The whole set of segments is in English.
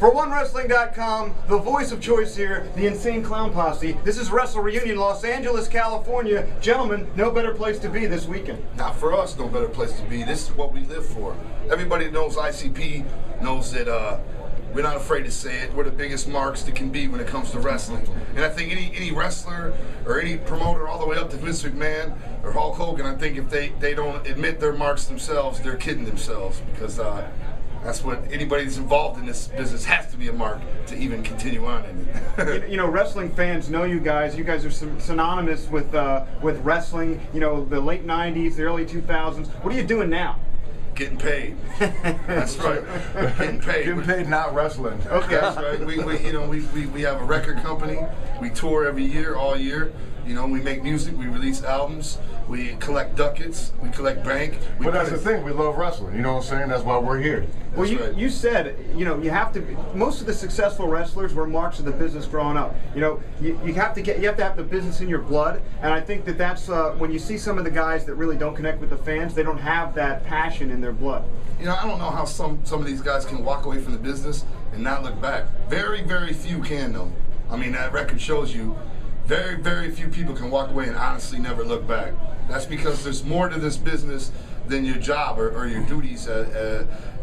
For OneWrestling.com, the voice of choice here, the Insane Clown Posse. This is Wrestle Reunion, Los Angeles, California. Gentlemen, no better place to be this weekend. Not for us, no better place to be. This is what we live for. Everybody that knows ICP knows that we're not afraid to say it. We're the biggest marks that can be when it comes to wrestling. And I think any wrestler or any promoter all the way up to Vince McMahon or Hulk Hogan, I think if they don't admit their marks themselves, they're kidding themselves, because that's what anybody that's involved in this business has to be a mark to even continue on in it. You know, wrestling fans know you guys. You guys are synonymous with wrestling. You know, the late '90s, the early 2000s. What are you doing now? Getting paid. That's right. Getting paid. Getting paid, not wrestling. Okay. That's right. We have a record company. We tour every year, all year. You know, we make music. We release albums. We collect ducats. We collect bank. But that's the thing. We love wrestling. You know what I'm saying? That's why we're here. Well, you said, you know, you have to. Most of the successful wrestlers were marks of the business growing up. You know, you have to have the business in your blood, and I think that's when you see some of the guys that really don't connect with the fans, they don't have that passion in their blood. You know, I don't know how some of these guys can walk away from the business and not look back. Very, very few can, though. I mean, that record shows you. Very, very few people can walk away and honestly never look back. That's because there's more to this business than your job or your duties.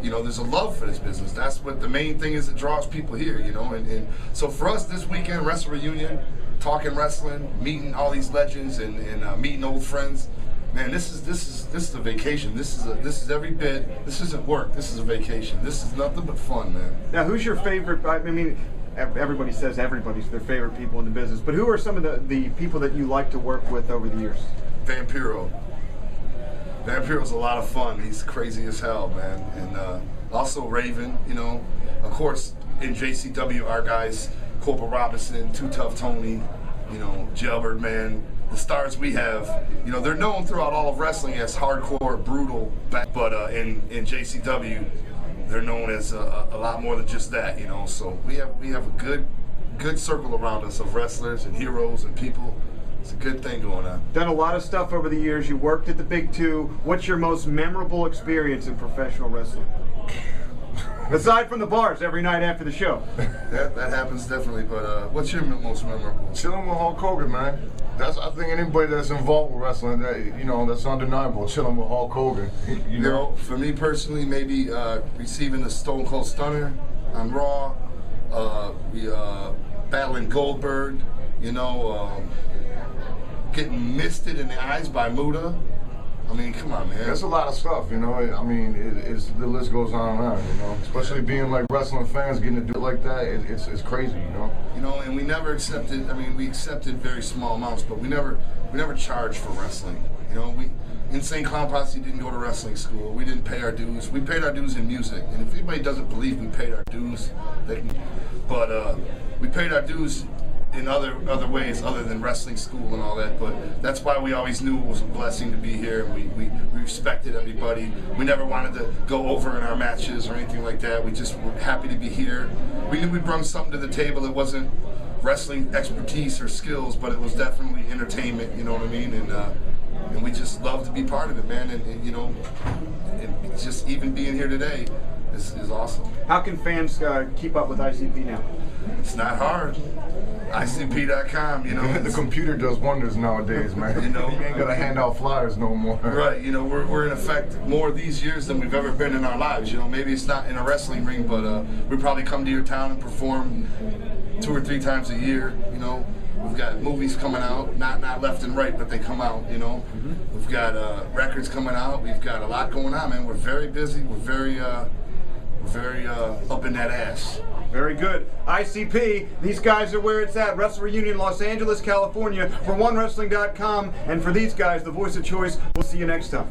You know, there's a love for this business. That's what the main thing is that draws people here, you know. And so for us this weekend, Wrestle Reunion, talking wrestling, meeting all these legends and meeting old friends. Man, this is a vacation. This is every bit. This isn't work. This is a vacation. This is nothing but fun, man. Now, who's your favorite? I mean, everybody says everybody's their favorite people in the business, but who are some of the people that you like to work with over the years? Vampiro. Vampiro's a lot of fun. He's crazy as hell, man. And also Raven, you know. Of course, in JCW, our guys, Corporal Robinson, Too Tough Tony, you know, Jailbird, man. The stars we have, you know, they're known throughout all of wrestling as hardcore, brutal, but in JCW, they're known as a lot more than just that, you know. So we have a good circle around us of wrestlers and heroes and people. It's a good thing going on. Done a lot of stuff over the years. You worked at the Big Two. What's your most memorable experience in professional wrestling? Aside from the bars every night after the show. That happens definitely, but what's your most memorable? Chilling with Hulk Hogan, man. I think anybody that's involved with wrestling, that's undeniable. Chilling with Hulk Hogan. You know, for me personally, maybe receiving the Stone Cold Stunner on Raw, battling Goldberg, you know, getting misted in the eyes by Muda. I mean, come on, man. There's a lot of stuff, you know. I mean, the list goes on and on, you know. Especially being like wrestling fans, getting to do it like that, it's crazy, you know. You know, and we never accepted. I mean, we accepted very small amounts, but we never charged for wrestling. You know, Insane Clown Posse didn't go to wrestling school. We didn't pay our dues. We paid our dues in music. And if anybody doesn't believe we paid our dues, they can. But we paid our dues in other ways other than wrestling school and all that, but that's why we always knew it was a blessing to be here, and we respected everybody. We never wanted to go over in our matches or anything like that. We just were happy to be here. We knew we brought something to the table that wasn't wrestling expertise or skills, but it was definitely entertainment, you know what I mean? And we just love to be part of it, man, and you know, and just even being here today is awesome. How can fans keep up with ICP now? It's not hard. ICP.com, you know. The computer does wonders nowadays, man. You know, you ain't gotta hand out flyers no more. Right, you know, we're in effect more these years than we've ever been in our lives. You know, maybe it's not in a wrestling ring, but we probably come to your town and perform 2 or 3 times a year. You know, we've got movies coming out, not left and right, but they come out. You know, we've got records coming out. We've got a lot going on, man. We're very busy. We're very up in that ass. Very good. ICP, these guys are where it's at. Wrestle Reunion, Los Angeles, California. For OneWrestling.com, and for these guys, the voice of choice. We'll see you next time.